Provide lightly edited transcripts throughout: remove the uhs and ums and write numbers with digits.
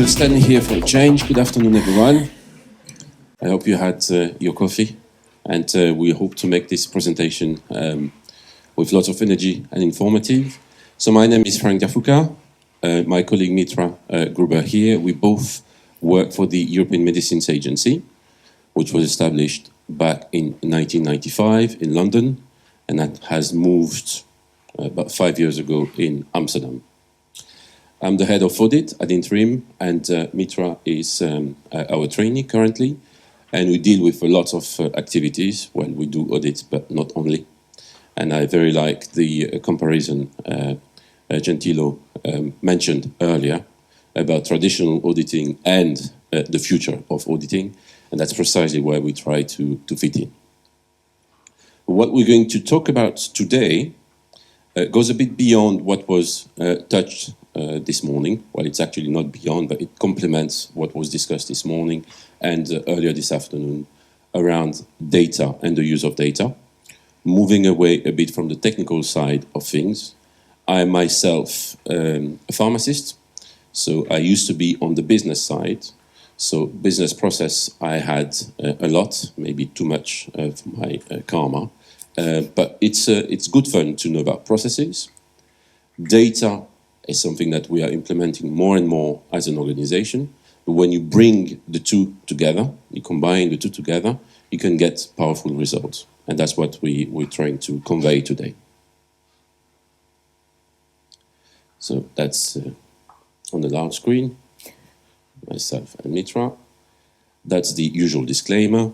standing here for a change. Good afternoon, everyone. I hope you had your coffee, and we hope to make this presentation with lots of energy and informative. So my name is Franck Diafouka. My colleague Mithra Gruber here. We both work for the European Medicines Agency, which was established back in 1995 in London, and that has moved about 5 years ago in Amsterdam. I'm the head of audit at interim, and Mithra is our trainee currently, and we deal with a lot of activities. Well, we do audits, but not only. And I very like the comparison Gentilo mentioned earlier about traditional auditing and the future of auditing, and that's precisely where we try to fit in. What we're going to talk about today goes a bit beyond what was touched this morning. Well, it's actually not beyond, but it complements what was discussed this morning and earlier this afternoon around data and the use of data, moving away a bit from the technical side of things. I am myself a pharmacist, so I used to be on the business side. So business process I had a lot, maybe too much for my karma, but it's good fun to know about processes. Data is something that we are implementing more and more as an organization. But when you bring the two together, you combine the two together, you can get powerful results. And that's what we're trying to convey today. So that's on the large screen, myself and Mithra. That's the usual disclaimer.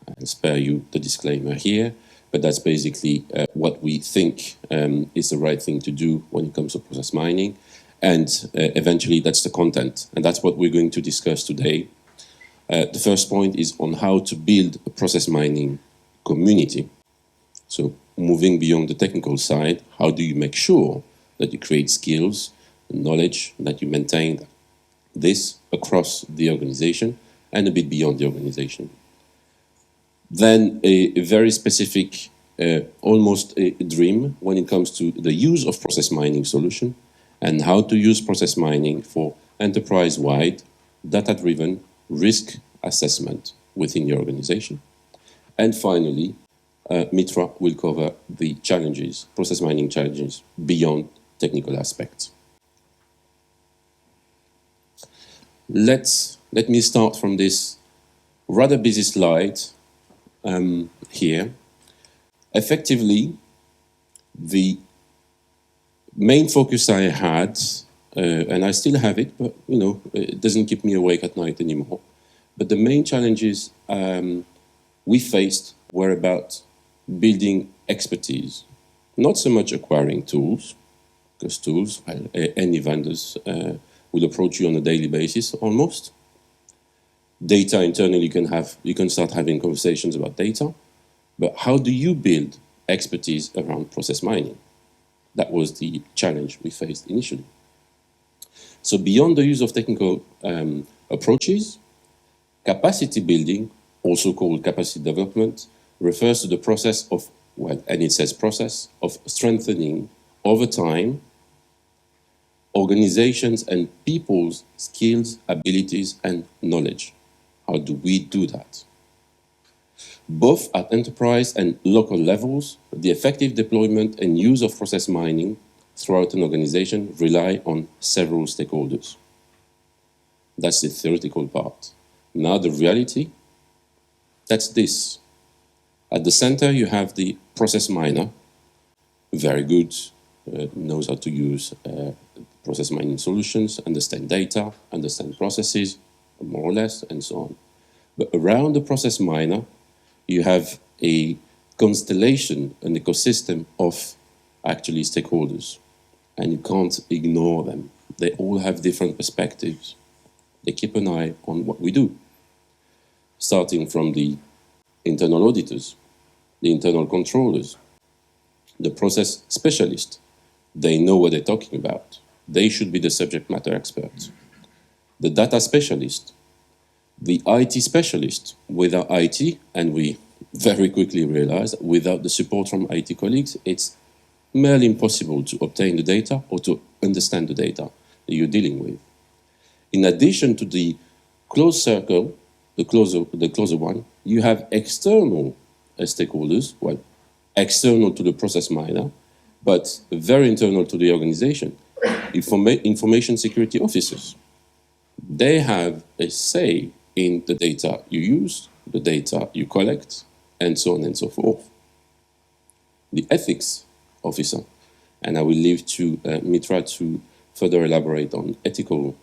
I'll spare you the disclaimer here, but that's basically what we think is the right thing to do when it comes to process mining. And eventually that's the content. And that's what we're going to discuss today. The first point is on how to build a process mining community. So moving beyond the technical side, how do you make sure that you create skills and knowledge, that you maintain this across the organization and a bit beyond the organization. Then a very specific, almost a dream when it comes to the use of process mining solution and how to use process mining for enterprise-wide, data-driven risk assessment within your organization. And finally, Mithra will cover the challenges, process mining challenges beyond technical aspects. Let me start from this rather busy slide here. Effectively, the main focus I had, and I still have it, but you know, it doesn't keep me awake at night anymore. But the main challenges we faced were about building expertise, not so much acquiring tools, because tools, well, any vendors will approach you on a daily basis almost. Data internally you can start having conversations about data, but how do you build expertise around process mining? That was the challenge we faced initially. So beyond the use of technical approaches, capacity building, also called capacity development, refers to the process of, well, and it says process, of strengthening over time organizations and people's skills, abilities, and knowledge. How do we do that? Both at enterprise and local levels, the effective deployment and use of process mining throughout an organization rely on several stakeholders. That's the theoretical part. Now the reality, that's this. At the center, you have the process miner, very good, knows how to use process mining solutions, understand data, understand processes, more or less, and so on. But around the process miner, you have a constellation, an ecosystem of actually stakeholders, and you can't ignore them. They all have different perspectives. They keep an eye on what we do, starting from the internal auditors, the internal controllers, the process specialists. They know what they're talking about. They should be the subject matter experts. The data specialist, the IT specialist. Without IT, and we very quickly realized that without the support from IT colleagues, it's merely impossible to obtain the data or to understand the data that you're dealing with. In addition to the closed circle, the closer one, you have external stakeholders, well, external to the process miner, but very internal to the organization, information security officers. They have a say in the data you use, the data you collect, and so on and so forth. The ethics officer, and I will leave to Mithra to further elaborate on ethical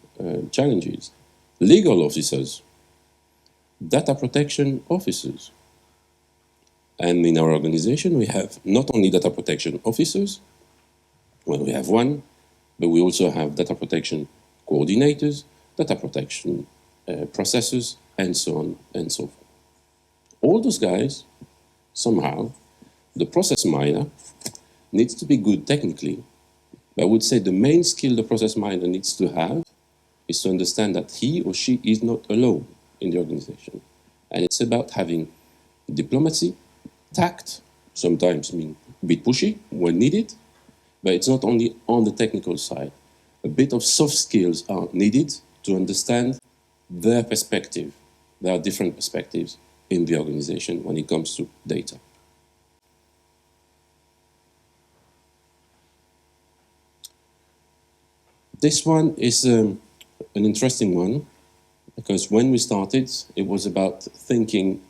challenges. Legal officers, data protection officers. And in our organization, we have not only data protection officers, well, we have one, but we also have data protection coordinators, data protection processors, and so on and so forth. All those guys, somehow, the process miner needs to be good technically, but I would say the main skill the process miner needs to have is to understand that he or she is not alone in the organization. And it's about having diplomacy, tact, sometimes mean a bit pushy when needed, but it's not only on the technical side. A bit of soft skills are needed to understand their perspective. There are different perspectives in the organization when it comes to data. This one is an interesting one, because when we started, it was about thinking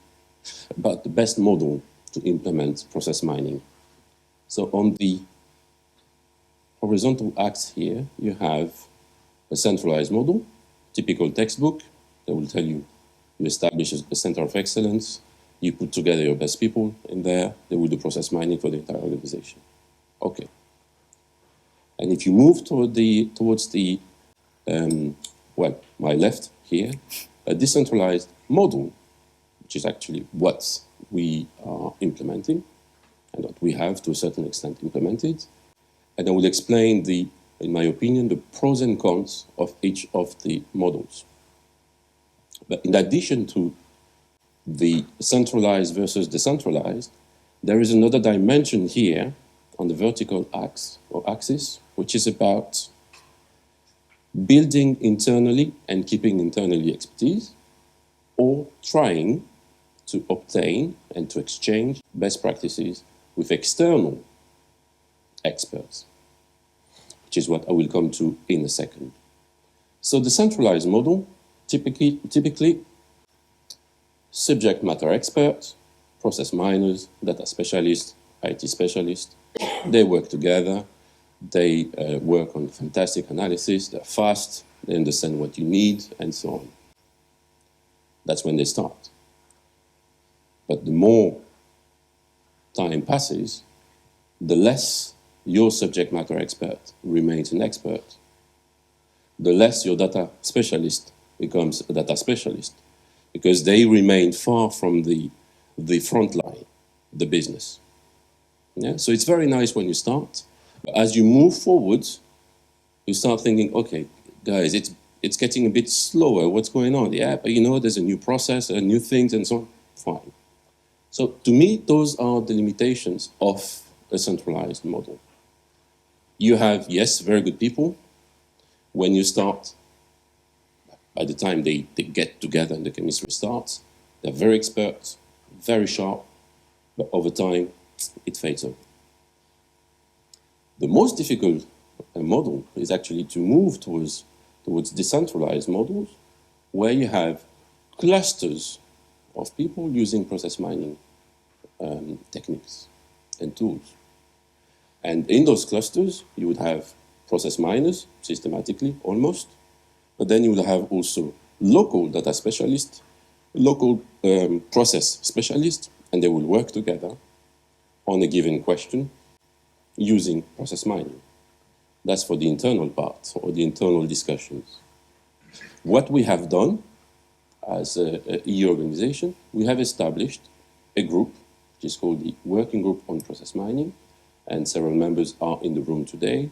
about the best model to implement process mining. So on the horizontal axis here, you have a centralized model, typical textbook that will tell you you establish a center of excellence, you put together your best people in there, they will do process mining for the entire organization. Okay. And if you move towards the well, my left here, a decentralized model, which is actually what we are implementing and what we have to a certain extent implemented. And I will explain in my opinion, the pros and cons of each of the models. But in addition to the centralized versus decentralized, there is another dimension here on the vertical axis, which is about building internally and keeping internally expertise, or trying to obtain and to exchange best practices with external experts, which is what I will come to in a second. So the centralized model, typically subject matter experts, process miners, data specialists, IT specialists, they work together, they work on fantastic analysis, they're fast, they understand what you need, and so on. That's when they start. But the more time passes, the less your subject matter expert remains an expert, the less your data specialist becomes a data specialist, because they remain far from the front line, the business. Yeah? So it's very nice when you start, but as you move forward, you start thinking, okay, guys, it's getting a bit slower, what's going on? Yeah, but you know, there's a new process, new things, and so on. Fine. So to me, those are the limitations of a centralized model. You have, yes, very good people. When you start, by the time they get together and the chemistry starts, they're very expert, very sharp, but over time, it fades away. The most difficult model is actually to move towards decentralized models, where you have clusters of people using process mining techniques and tools. And in those clusters, you would have process miners, systematically, almost, but then you will have also local data specialists, local process specialists, and they will work together on a given question using process mining. That's for the internal part, or the internal discussions. What we have done as an EU organization, we have established a group, which is called the Working Group on Process Mining, and several members are in the room today.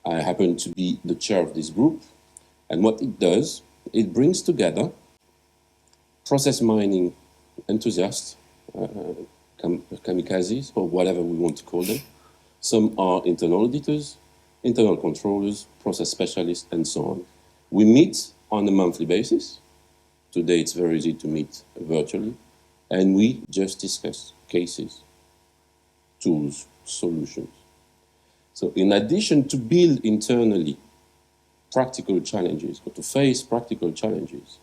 I happen to be the chair of this group, and what it does, it brings together process mining enthusiasts, kamikazes, or whatever we want to call them. Some are internal auditors, internal controllers, process specialists, and so on. We meet on a monthly basis. Today it's very easy to meet virtually. And we just discuss cases, tools, solutions. So in addition to build internally practical challenges, or to face practical challenges,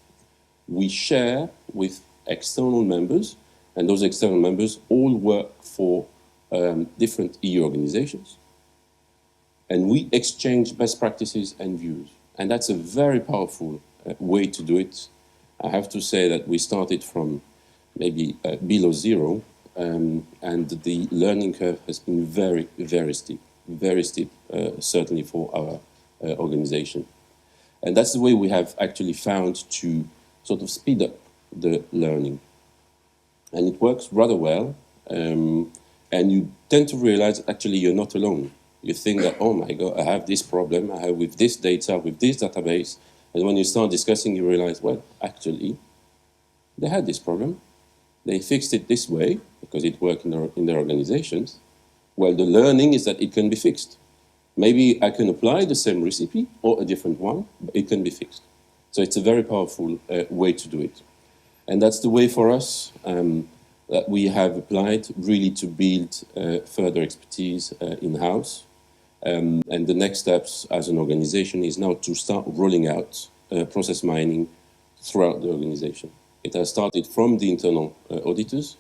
we share with external members, and those external members all work for different EU organizations. And we exchange best practices and views. And that's a very powerful way to do it. I have to say that we started from maybe below zero, and the learning curve has been very, very steep, certainly for our organization. And that's the way we have actually found to sort of speed up the learning. And it works rather well, and you tend to realize that actually you're not alone. You think that, oh my God, I have this problem, I have with this data, with this database, and when you start discussing, you realize, well, actually, they had this problem. They fixed it this way, because it worked in their organizations. Well, the learning is that it can be fixed. Maybe I can apply the same recipe or a different one, but it can be fixed. So it's a very powerful way to do it. And that's the way for us that we have applied really to build further expertise in-house. And the next steps as an organization is now to start rolling out process mining throughout the organization. It has started from the internal auditors.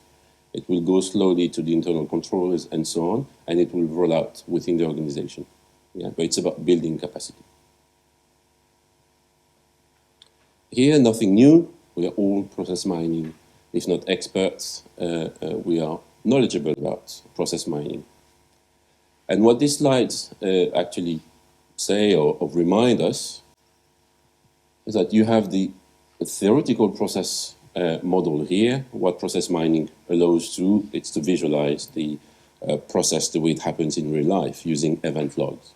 It will go slowly to the internal controllers and so on, and it will roll out within the organization. Yeah, but it's about building capacity. Here, nothing new. We are all process mining. If not experts, we are knowledgeable about process mining. And what these slides actually say or remind us is that you have the theoretical process model here. What process mining allows to, it's to visualize the process the way it happens in real life using event logs.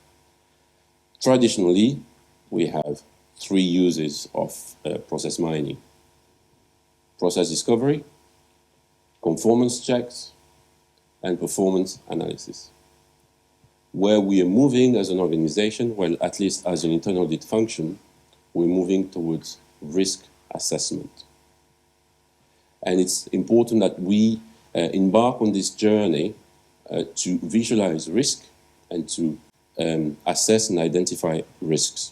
Traditionally, we have three uses of process mining: process discovery, conformance checks, and performance analysis. Where we are moving as an organization, well, at least as an internal audit function, we're moving towards risk assessment. And it's important that we embark on this journey to visualize risk and to assess and identify risks.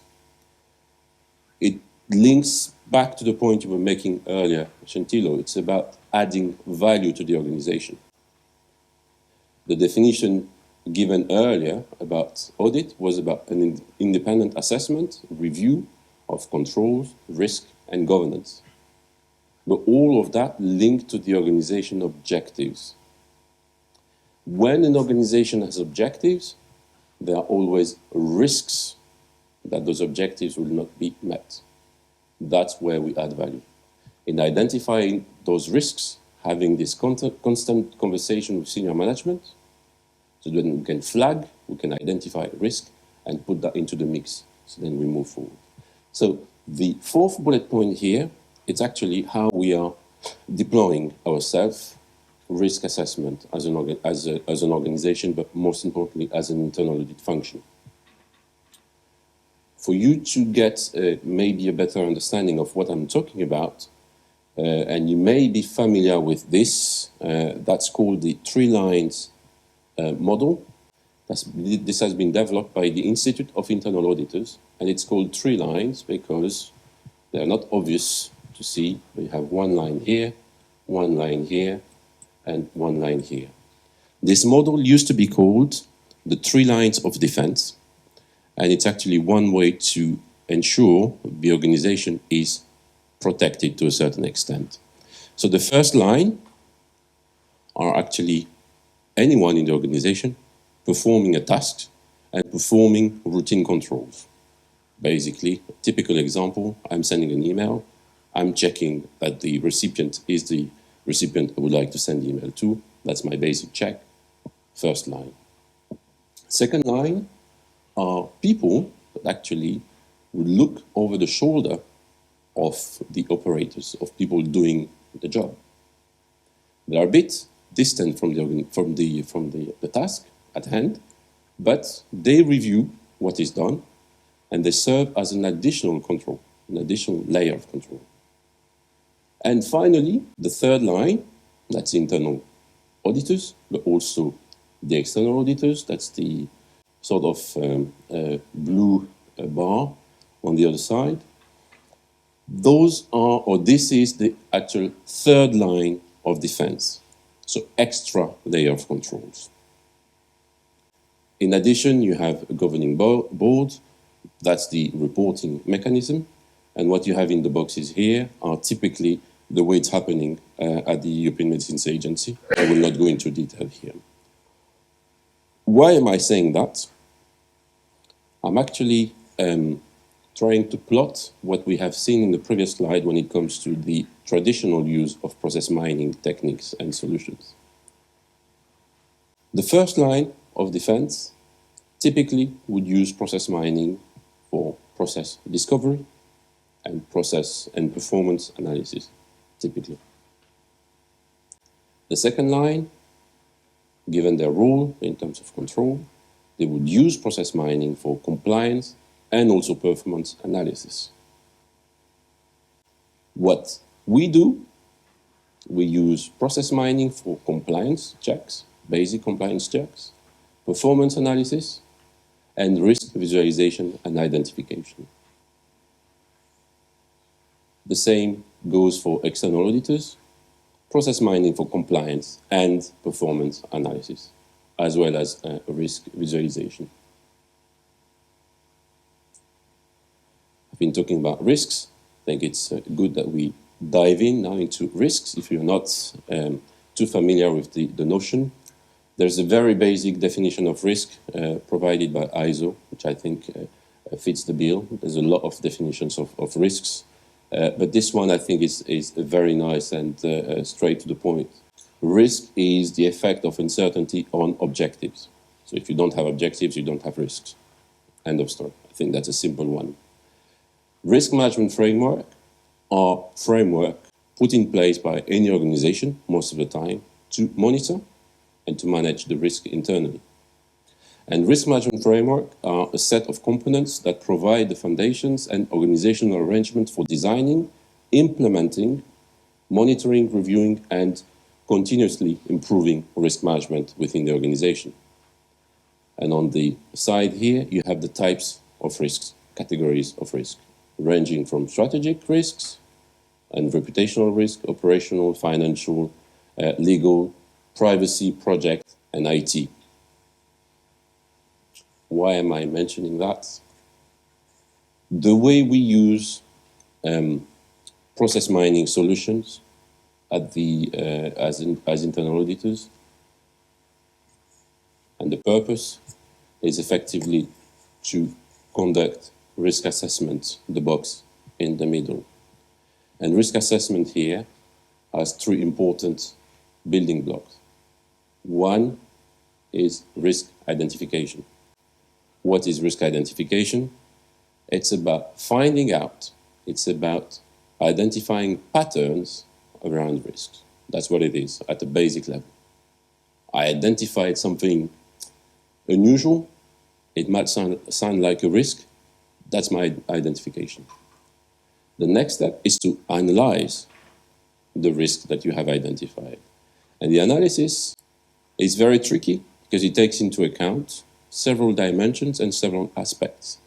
It links back to the point you were making earlier, Chantilo. It's about adding value to the organization. The definition given earlier about audit was about an independent assessment, review of controls, risk, and governance. But all of that linked to the organization objectives. When an organization has objectives, there are always risks that those objectives will not be met. That's where we add value. In identifying those risks, having this constant conversation with senior management, so then we can flag, we can identify risk, and put that into the mix. So then we move forward. So the fourth bullet point here, it's actually how we are deploying our self-risk assessment as an organization, but most importantly, as an internal audit function. For you to get maybe a better understanding of what I'm talking about, and you may be familiar with this, that's called the 3 lines model. This has been developed by the Institute of Internal Auditors, and it's called 3 lines because they're not obvious to see. We have 1 line here, 1 line here, and 1 line here. This model used to be called the 3 lines of defense, and it's actually one way to ensure the organization is protected to a certain extent. So the first line are actually anyone in the organization performing a task and performing routine controls. Basically, a typical example, I'm sending an email, I'm checking that the recipient is the recipient I would like to send the email to. That's my basic check. First line. Second line are people that actually would look over the shoulder of the operators, of people doing the job. They are a bit distant from the task at hand, but they review what is done and they serve as an additional control. an additional layer of control. And finally, the third line, that's internal auditors, but also the external auditors. That's the sort of blue bar on the other side. Those are, or this is the actual third line of defense. So extra layer of controls. In addition, you have a governing board. That's the reporting mechanism. And what you have in the boxes here are typically the way it's happening at the European Medicines Agency. I will not go into detail here. Why am I saying that? I'm actually trying to plot what we have seen in the previous slide when it comes to the traditional use of process mining techniques and solutions. The first line of defense typically would use process mining for process discovery and process and performance analysis, typically. The second line, given their role in terms of control, they would use process mining for compliance and also performance analysis. What we do, we use process mining for compliance checks, basic compliance checks, performance analysis, and risk visualization and identification. The same goes for external auditors, process mining for compliance and performance analysis, as well as risk visualization. I've been talking about risks. I think it's good that we dive in now into risks. If you're not too familiar with the notion, there's a very basic definition of risk provided by ISO, which I think fits the bill. There's a lot of definitions of risks, but this one I think is very nice and straight to the point. Risk is the effect of uncertainty on objectives. So if you don't have objectives, you don't have risks. End of story. I think that's a simple one. Risk management framework are framework put in place by any organization, most of the time, to monitor and to manage the risk internally. And risk management framework are a set of components that provide the foundations and organizational arrangement for designing, implementing, monitoring, reviewing, and continuously improving risk management within the organization. And on the side here, you have the types of risks, categories of risk, ranging from strategic risks and reputational risk, operational, financial, legal, privacy, project, and IT. Why am I mentioning that? The way we use process mining solutions at as internal auditors, and the purpose is effectively to conduct risk assessment, the box in the middle. And risk assessment here has three important building blocks. One is risk identification. What is risk identification? It's about finding out, it's about identifying patterns around risks. That's what it is at a basic level. I identified something unusual, it might sound like a risk, that's my identification. The next step is to analyze the risk that you have identified. And the analysis is very tricky because it takes into account several dimensions and several aspects.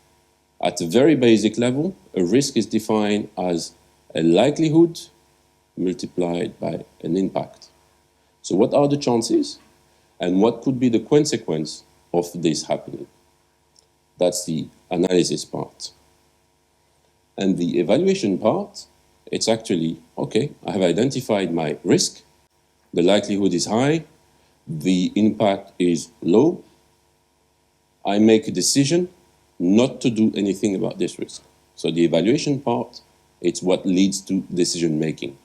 At a very basic level, a risk is defined as a likelihood multiplied by an impact. So what are the chances and what could be the consequence of this happening? That's the analysis part. And the evaluation part, it's actually, okay, I have identified my risk, the likelihood is high, the impact is low. I make a decision not to do anything about this risk. So the evaluation part, it's what leads to decision making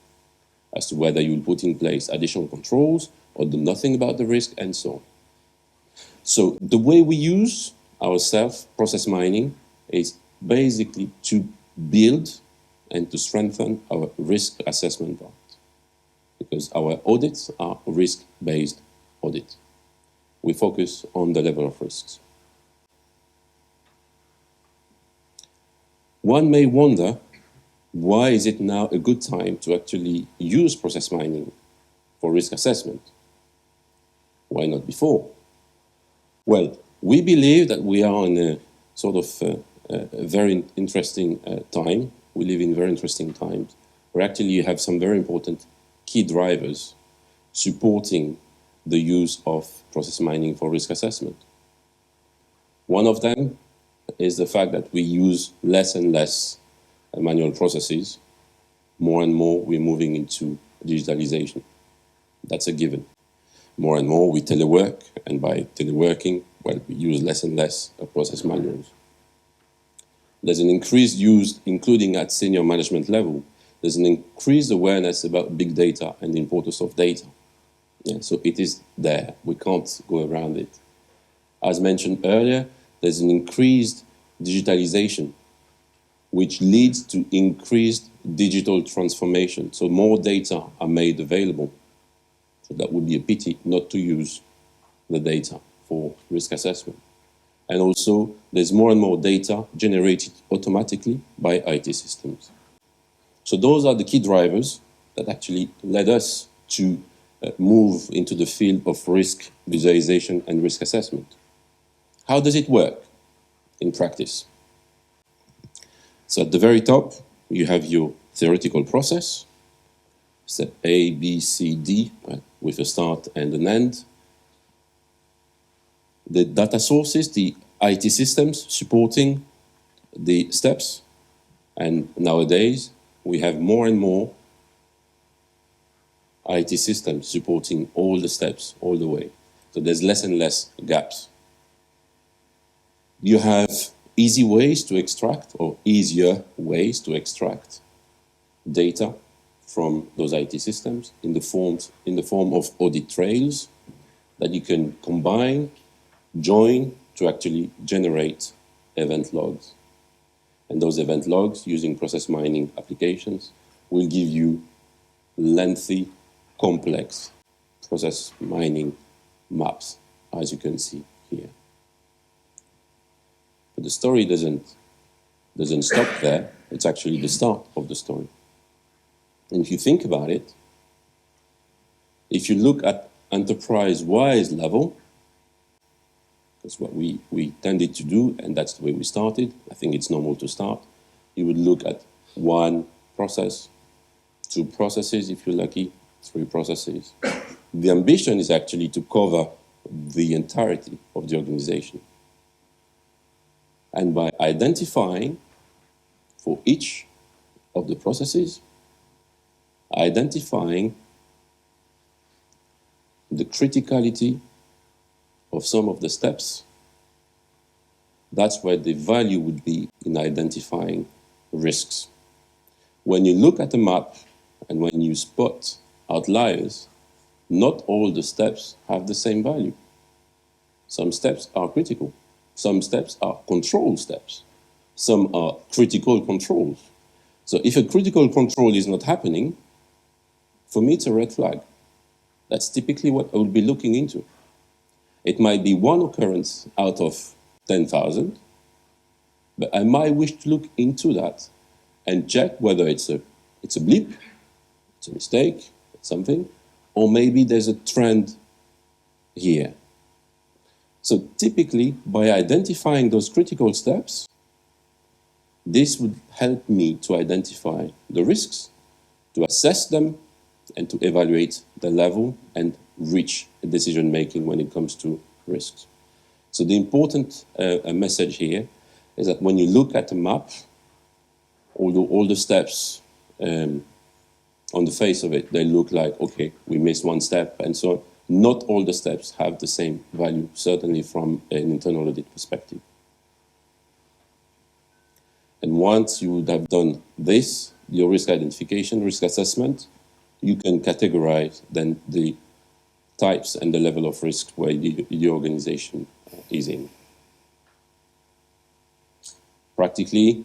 as to whether you will put in place additional controls or do nothing about the risk and so on. So the way we use our self-process mining is basically to build and to strengthen our risk assessment part, because our audits are risk-based audits. We focus on the level of risks. One may wonder why is it now a good time to actually use process mining for risk assessment? Why not before? Well, we believe that we are in a sort of a very interesting time. We live in very interesting times where actually you have some very important key drivers supporting the use of process mining for risk assessment. One of them is the fact that we use less and less manual processes. More and more we're moving into digitalization. That's a given. More and more we telework, and by teleworking, well, we use less and less process manuals. There's an increased use, including at senior management level, there's an increased awareness about big data and the importance of data. Yeah, so it is there. We can't go around it. As mentioned earlier, there's an increased digitalization, which leads to increased digital transformation. So more data are made available. So that would be a pity not to use the data for risk assessment. And also, there's more and more data generated automatically by IT systems. So those are the key drivers that actually led us to move into the field of risk visualization and risk assessment. How does it work in practice? So at the very top, you have your theoretical process, step A, B, C, D, with a start and an end. The data sources, the IT systems supporting the steps. And nowadays, we have more and more IT systems supporting all the steps, all the way. So there's less and less gaps. You have easy ways to extract, or easier ways to extract data from those IT systems in the form of audit trails that you can combine, join to actually generate event logs. And those event logs, using process mining applications, will give you lengthy, complex process mining maps, as you can see here. But the story doesn't stop there. It's actually the start of the story. And if you think about it, if you look at enterprise-wide level, that's what we tended to do, and that's the way we started. I think it's normal to start. You would look at one process, two processes if you're lucky, three processes. The ambition is actually to cover the entirety of the organization. And by identifying for each of the processes, identifying the criticality of some of the steps, that's where the value would be in identifying risks. When you look at a map and when you spot outliers, not all the steps have the same value. Some steps are critical. Some steps are control steps. Some are critical controls. So if a critical control is not happening, for me, it's a red flag. That's typically what I would be looking into. It might be one occurrence out of 10,000, but I might wish to look into that and check whether it's a blip, it's a mistake, it's something, or maybe there's a trend here. So typically, by identifying those critical steps, this would help me to identify the risks, to assess them, and to evaluate the level and reach a decision-making when it comes to risks. So the important message here is that when you look at a map, although all the steps on the face of it, they look like, okay, we missed one step and so on. Not all the steps have the same value, certainly from an internal audit perspective. And once you would have done this, your risk identification, risk assessment, you can categorize then the types and the level of risk where the organization is in. Practically,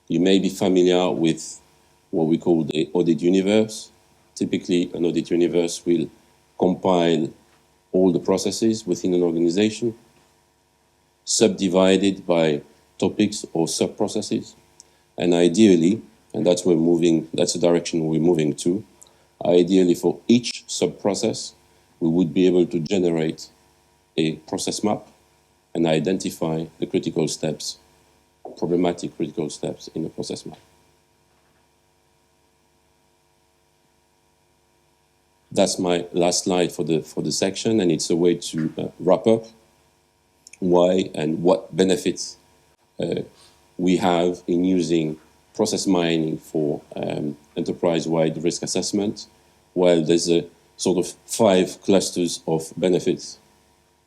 you may be familiar with what we call the audit universe. Typically, an audit universe will compile all the processes within an organization, subdivided by topics or sub-processes, and ideally, And that's that's the direction we're moving to. Ideally, for each sub-process, we would be able to generate a process map and identify the critical steps, problematic critical steps in the process map. That's my last slide for the section, and it's a way to wrap up why and what benefits we have in using process mining for enterprise-wide risk assessment, while there's a sort of 5 clusters of benefits.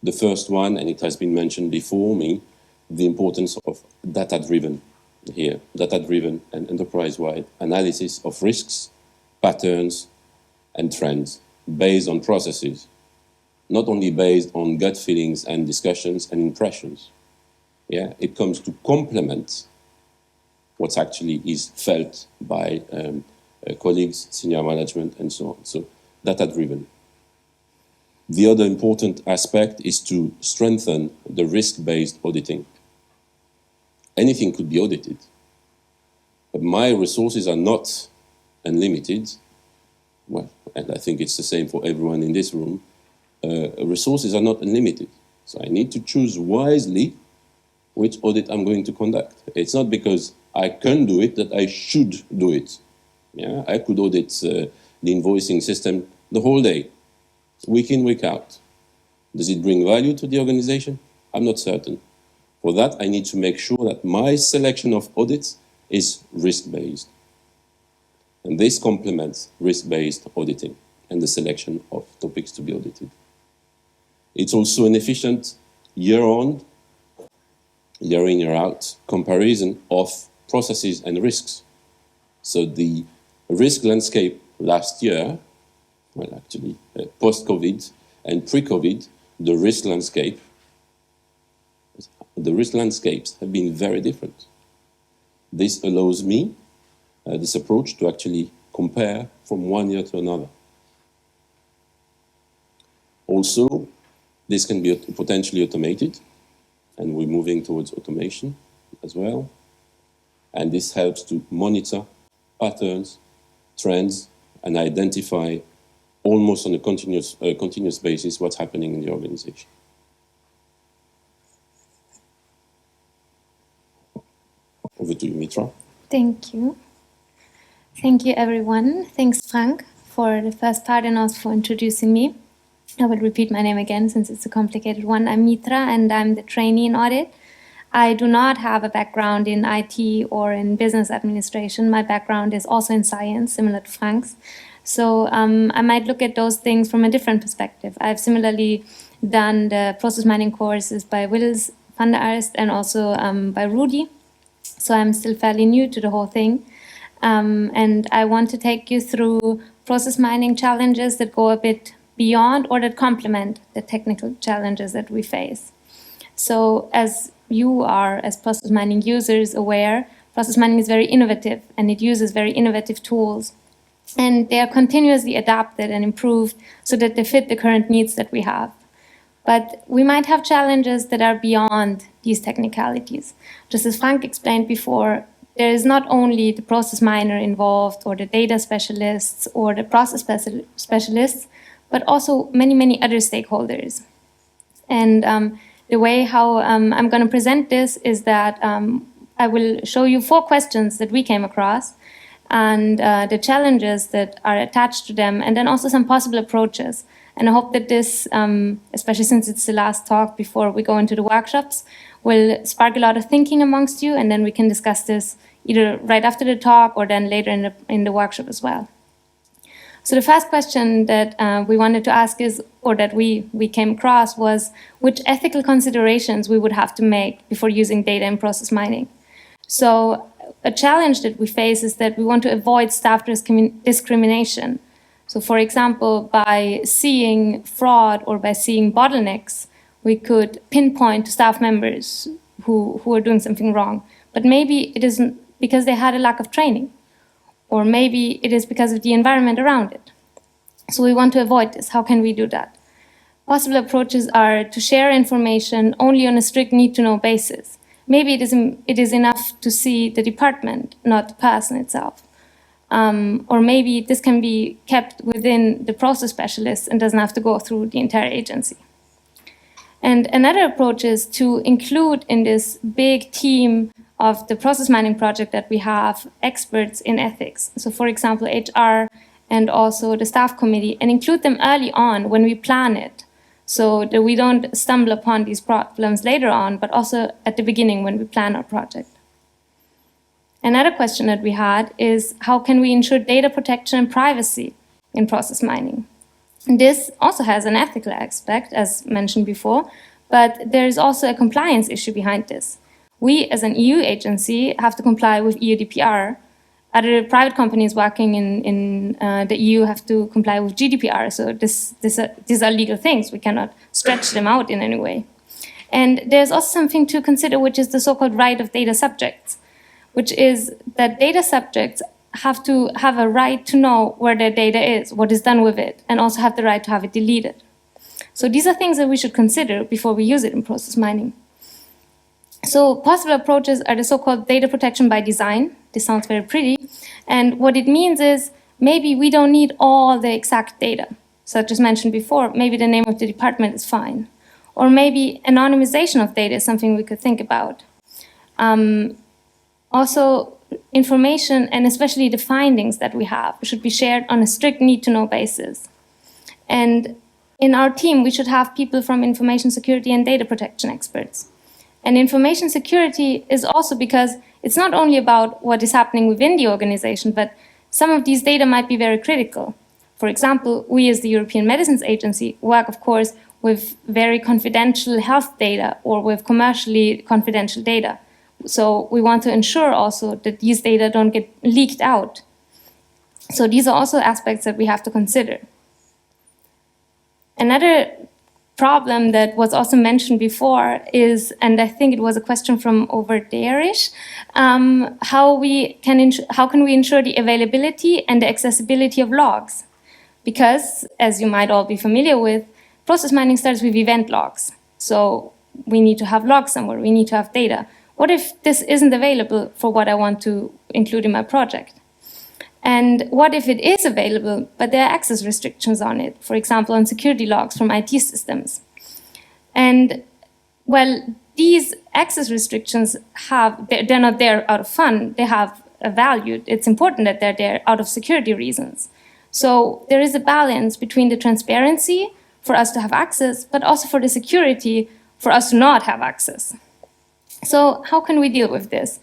The first one, and it has been mentioned before me, the importance of data-driven here, data-driven and enterprise-wide analysis of risks, patterns, and trends based on processes, not only based on gut feelings and discussions and impressions. Yeah, it comes to complement what actually is felt by colleagues, senior management, and so on. So data-driven. The other important aspect is to strengthen the risk-based auditing. Anything could be audited, but my resources are not unlimited. Well, and I think it's the same for everyone in this room. Resources are not unlimited. So I need to choose wisely which audit I'm going to conduct. It's not because I can do it that I should do it. Yeah, I could audit the invoicing system the whole day, week in, week out. Does it bring value to the organization? I'm not certain. For that, I need to make sure that my selection of audits is risk-based. And this complements risk-based auditing and the selection of topics to be audited. It's also an efficient year-on, year-in, year-out comparison of processes and risks. So the risk landscape last year, well, actually, post-COVID and pre-COVID, the risk landscapes have been very different. This allows me, this approach, to actually compare from one year to another. Also, this can be potentially automated, and we're moving towards automation as well. And this helps to monitor patterns, trends, and identify almost on a continuous basis what's happening in the organization. Over to you, Mithra. Thank you. Thank you, everyone. Thanks, Franck, for the first part and also for introducing me. I will repeat my name again since it's a complicated one. I'm Mithra, and I'm the trainee in audit. I do not have a background in IT or in business administration. My background is also in science, similar to Franck's. So I might look at those things from a different perspective. I've similarly done the process mining courses by Wills van der Arst and also by Rudy. So I'm still fairly new to the whole thing. And I want to take you through process mining challenges that go a bit beyond or that complement the technical challenges that we face. So as you are, as process mining users, aware, process mining is very innovative and it uses very innovative tools. And they are continuously adapted and improved so that they fit the current needs that we have. But we might have challenges that are beyond these technicalities. Just as Franck explained before, there is not only the process miner involved or the data specialists or the process specialists, but also many, many other stakeholders. And the way how I'm going to present this is that I will show you 4 questions that we came across and the challenges that are attached to them, and then also some possible approaches. And I hope that this, especially since it's the last talk before we go into the workshops, will spark a lot of thinking amongst you, and then we can discuss this either right after the talk or then later in the workshop as well. So the first question that we wanted to ask is, or that we came across, was which ethical considerations we would have to make before using data in process mining. So a challenge that we face is that we want to avoid staff discrimination. So for example, by seeing fraud or by seeing bottlenecks, we could pinpoint staff members who are doing something wrong. But maybe it isn't because they had a lack of training, or maybe it is because of the environment around it. So we want to avoid this. How can we do that? Possible approaches are to share information only on a strict need-to-know basis. maybe it is enough to see the department, not the person itself. Or maybe this can be kept within the process specialist and doesn't have to go through the entire agency. And another approach is to include in this big team of the process mining project that we have experts in ethics. So for example, HR and also the staff committee, and include them early on when we plan it, so that we don't stumble upon these problems later on, but also at the beginning when we plan our project. Another question that we had is, how can we ensure data protection and privacy in process mining? And this also has an ethical aspect, as mentioned before, but there is also a compliance issue behind this. We, as an EU agency, have to comply with EU DPR. Other private companies working in the EU have to comply with GDPR, so these are legal things. We cannot stretch them out in any way. And there's also something to consider, which is the so-called right of data subjects, which is that data subjects have to have a right to know where their data is, what is done with it, and also have the right to have it deleted. So these are things that we should consider before we use it in process mining. So possible approaches are the so-called data protection by design. This sounds very pretty. And what it means is maybe we don't need all the exact data. Such as mentioned before, maybe the name of the department is fine. Or maybe anonymization of data is something we could think about. Also, information, and especially the findings that we have, should be shared on a strict need-to-know basis. And in our team, we should have people from information security and data protection experts. And information security is also because it's not only about what is happening within the organization, but some of these data might be very critical. For example, we as the European Medicines Agency work, of course, with very confidential health data or with commercially confidential data. So we want to ensure also that these data don't get leaked out. So these are also aspects that we have to consider. Another problem that was also mentioned before is, and I think it was a question from over there-ish, how can we ensure the availability and the accessibility of logs? Because, as you might all be familiar with, process mining starts with event logs. So we need to have logs somewhere, we need to have data. What if this isn't available for what I want to include in my project? And what if it is available, but there are access restrictions on it, for example, on security logs from IT systems? And, well, these access restrictions they're not there out of fun, they have a value. It's important that they're there out of security reasons. So there is a balance between the transparency for us to have access, but also for the security for us to not have access. So how can we deal with this?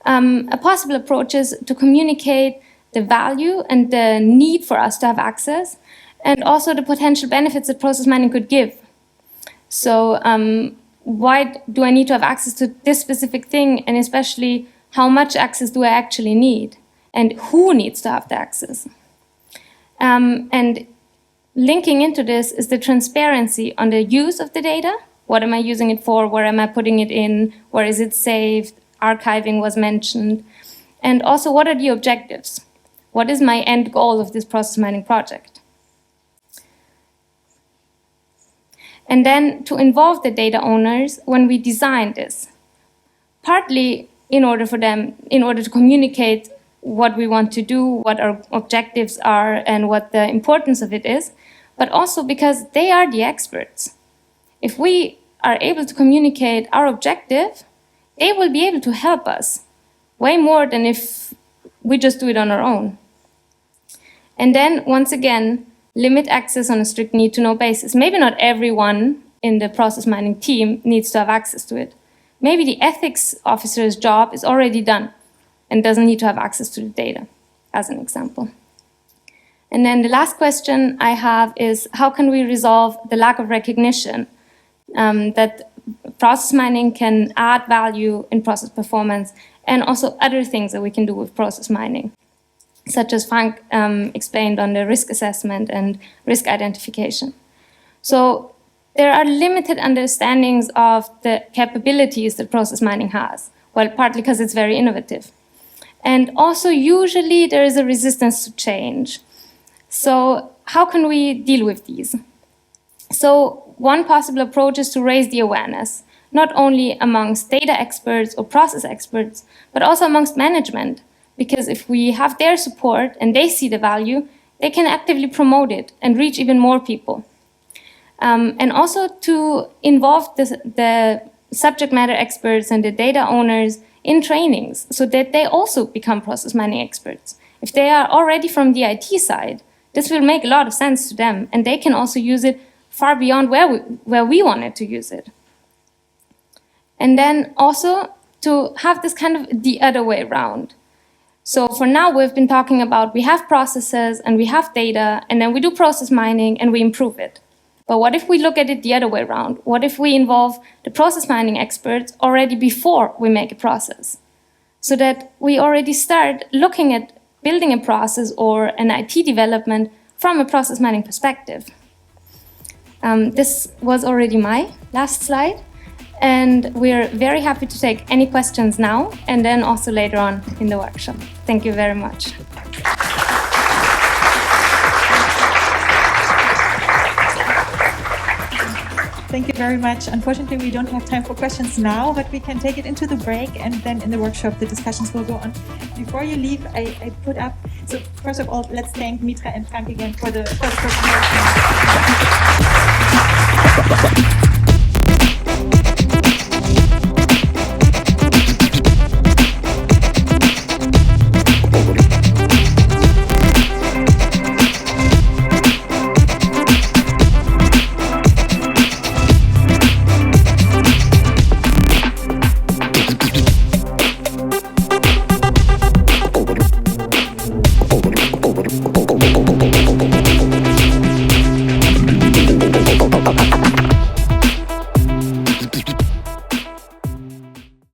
A possible approach is to communicate the value and the need for us to have access, and also the potential benefits that process mining could give. So why do I need to have access to this specific thing, and especially how much access do I actually need, and who needs to have the access? And linking into this is the transparency on the use of the data. What am I using it for? Where am I putting it in? Where is it saved? Archiving was mentioned. And also, what are the objectives? What is my end goal of this process mining project? And then to involve the data owners when we design this, partly in order to communicate what we want to do, what our objectives are, and what the importance of it is, but also because they are the experts. If we are able to communicate our objective, they will be able to help us way more than if we just do it on our own. And then, once again, limit access on a strict need-to-know basis. Maybe not everyone in the process mining team needs to have access to it. Maybe the ethics officer's job is already done and doesn't need to have access to the data, as an example. And then the last question I have is, how can we resolve the lack of recognition that process mining can add value in process performance, and also other things that we can do with process mining, such as Franck explained on the risk assessment and risk identification. So there are limited understandings of the capabilities that process mining has, well, partly because it's very innovative. And also, usually, there is a resistance to change. So how can we deal with these? So one possible approach is to raise the awareness, not only amongst data experts or process experts, but also amongst management. Because if we have their support and they see the value, they can actively promote it and reach even more people. And also to involve the subject matter experts and the data owners in trainings so that they also become process mining experts. If they are already from the IT side, this will make a lot of sense to them, and they can also use it far beyond where we wanted to use it. And then also to have this kind of the other way around. So for now, we've been talking about we have processes and we have data, and then we do process mining and we improve it. But what if we look at it the other way around? What if we involve the process mining experts already before we make a process? So that we already start looking at building a process or an IT development from a process mining perspective. This was already my last slide. And we're very happy to take any questions now and then also later on in the workshop. Thank you very much. Thank you very much. Unfortunately, we don't have time for questions now, but we can take it into the break, and then in the workshop, the discussions will go on. Before you leave, I put up, so first of all, let's thank Mithra and Franck again for the presentation.